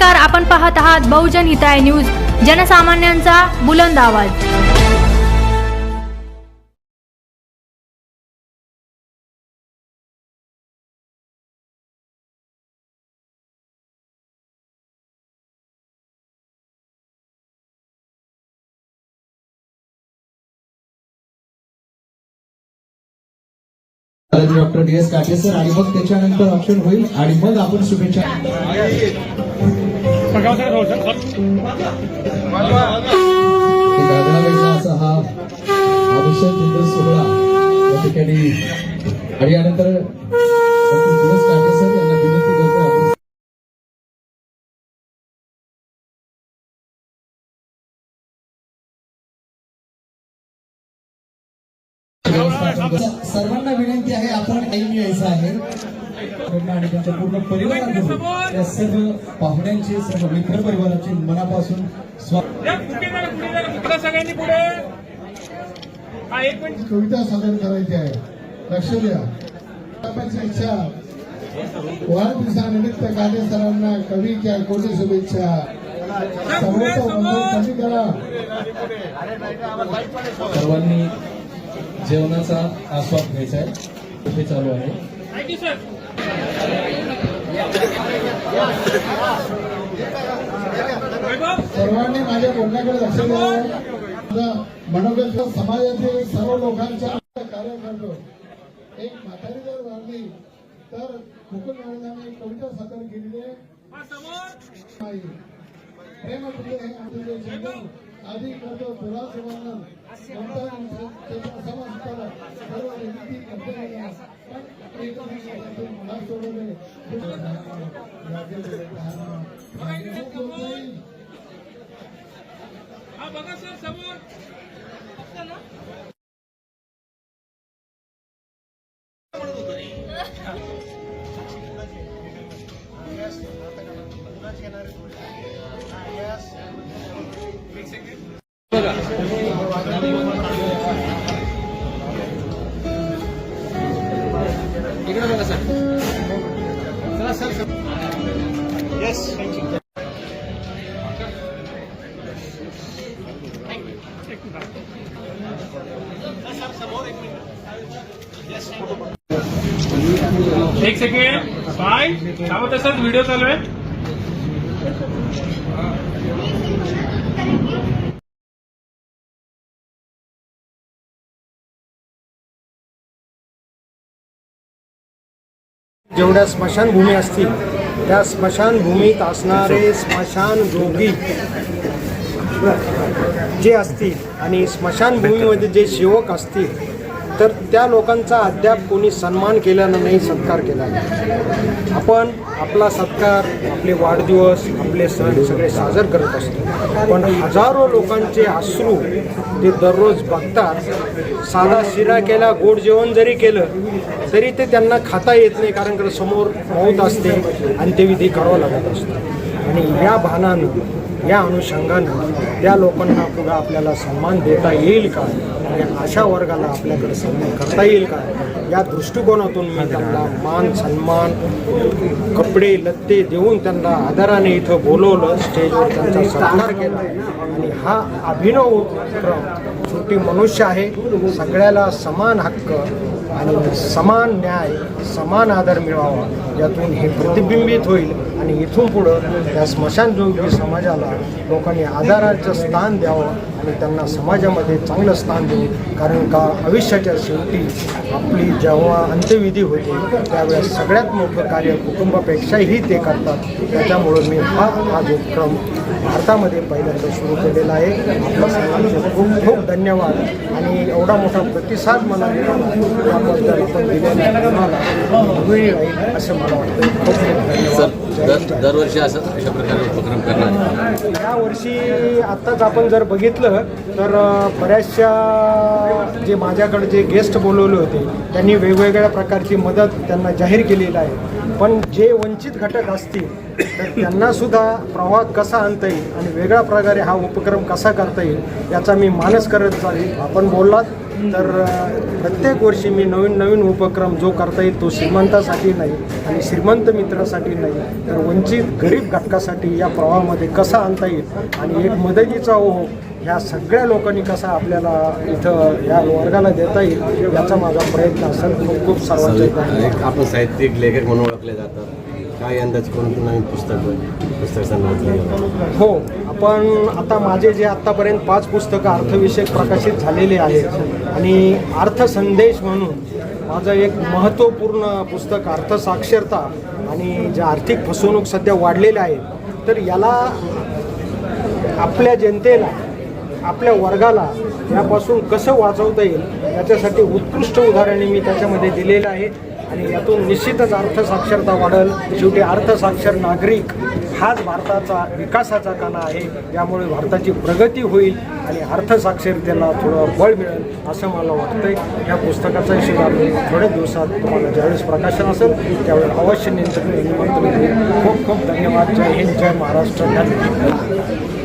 नमस्कार, आपण पाहत आहात बहुजन हिताय न्यूज, जनसामान्यांचा बुलंद आवाज। Doctor DS. काटे सर आणि मग त्याच्यानंतर ऑप्शन होईल आणि मग आपण शुभेच्छा असा हा अभिषेक सोहळा या ठिकाणी आणि यानंतर डॉक्टर डी.एस. काटे सर यांना विनंती करतो आपण सर्वांना विनंती आहे आपण ऐन यायचं आहे आणि त्यांच्या पूर्ण परिवाराला या सर्व पाहुण्यांचे सर्व मित्र परिवाराचे मनापासून कविता सादर करायची आहे। लक्ष द्या, इच्छा वाढदिवसानिमित्त काटे सरांना कवीच्या कोटी शुभेच्छा। सर्वांनी जेवणाचा आस्वाद घ्यायचा आहे, कुठे चालू आहे। सर्वांनी माझ्या बोलण्याकडे लक्ष द्यावं। मनोगत समाजातील सर्व लोकांच्या कार्य करतो। एक म्हातारी जर वाढली तर मुकुल महाराजांनी कविता सादर केलेली आहे। प्रेम तुझे हे आमचे जीवन आधी करतो तुला सुवर्णन सर्व विनंती करते मला सोडले बघा सर समोर इकडे बघा सर, चला सर। Yes, thank you. एक सेकंड, बाय। थांबा, तसंच व्हिडिओ चालू आहे। जेवढ्या स्मशानभूमी असतील त्या स्मशानभूमीत असणारे स्मशानभोगी जे असतील आणि स्मशानभूमीमध्ये जे सेवक असतील तर त्या लोकांचा अद्याप कोणी सन्मान केलेला नाही, सत्कार केला नाही। आपण आपला सत्कार, आपले वाढदिवस, आपले सण सगळे साजर करत असतो, पण हजारो लोकांचे अश्रू ते दररोज बघतात। साधा शिरा केला, गोड जेवण जरी केलं तरी ते त्यांना खाता येत नाही, कारण समोर मौत असते आणि ते विधी करावा लागत असतो। आणि या भानानं, या अनुषंगानं त्या लोकांना पुढे आपल्याला सन्मान देता येईल का आणि अशा वर्गाला आपल्याकडे सन्मान करता येईल का, या दृष्टिकोनातून मी त्यांना मान सन्मान, कपडे लत्ते देऊन त्यांना आदराने इथं बोलवलं, स्टेजवर त्यांचा सत्कार केला। आणि हा अभिनव उपक्रम, शेवटी मनुष्य आहे, सगळ्याला समान हक्क आणि समान न्याय, समान आदर मिळावा, यातून हे प्रतिबिंबित होईल। आणि इथून पुढं त्या स्मशानभूमी समाजाला लोकांनी आदराचं स्थान द्यावं आणि त्यांना समाजामध्ये चांगलं स्थान देऊ, कारण का आयुष्याच्या शेवटी आपली जेव्हा अंत्यविधी होते त्यावेळेस सगळ्यात मोठं कार्य कुटुंबापेक्षाही ते करतात। त्याच्यामुळं मी हा उपक्रम भारतामध्ये पहिल्यांदा सुरू केलेला आहे। आपल्या सर्वांचे खूप खूप धन्यवाद आणि एवढा मोठा प्रतिसाद मला त्याबद्दल आपण दिलेला राहील असं मला वाटतं। खूप खूप धन्यवाद। दरवर्षी असं अशा प्रकारे उपक्रम करणार। यावर्षी आत्ताच आपण जर बघितलं तर बऱ्याचशा जे माझ्याकडे जे गेस्ट बोलवले होते त्यांनी वेगवेगळ्या प्रकारची मदत त्यांना जाहीर केलेली आहे, पण जे वंचित घटक असतील तर त्यांनासुद्धा प्रवाह कसा आणता येईल आणि वेगळ्या प्रकारे हा उपक्रम कसा करता येईल याचा मी मानस करत जाईल। आपण बोललात तर प्रत्येक वर्षी मी नवीन उपक्रम जो करता येईल तो श्रीमंतासाठी नाही आणि श्रीमंत मित्रासाठी नाही तर वंचित गरीब घटकासाठी या प्रवाहामध्ये कसा आणता येईल आणि एक मदतीचा ओघ ह्या सगळ्या लोकांनी कसा आपल्याला इथं या वर्गाला देता येईल याचा माझा प्रयत्न असेल. खूप सर्वांचा आपण साहित्यिक लेखक म्हणून ओळखले जातात. काय अंदाज कोणतं नवीन पुस्तक सांगितलं? हो, आपण आता माझे जे आत्तापर्यंत 5 पुस्तकं अर्थविषयक प्रकाशित झालेले आहेत आणि अर्थसंदेश म्हणून माझं एक महत्त्वपूर्ण पुस्तक अर्थसाक्षरता आणि जे आर्थिक फसवणूक सध्या वाढलेल्या आहेत तर याला आपल्या जनतेला आपल्या वर्गाला यापासून कसं वाचवता येईल याच्यासाठी उत्कृष्ट उदाहरणे मी त्याच्यामध्ये दिलेलं आहे आणि यातून निश्चितच अर्थसाक्षरता वाढेल. शेवटी अर्थसाक्षर नागरिक हाच भारताचा विकासाचा कणा आहे. यामुळे भारताची प्रगती होईल आणि अर्थसाक्षरतेला थोडं बळ मिळेल असं मला वाटतंय. या पुस्तकाचा सुद्धा थोड्या दिवसात तुम्हाला ज्यावेळेस प्रकाशन असेल त्यावेळेस अवश्य निमंत्रण. खूप खूप धन्यवाद. जय हिंद, जय महाराष्ट्र. धन्यवाद.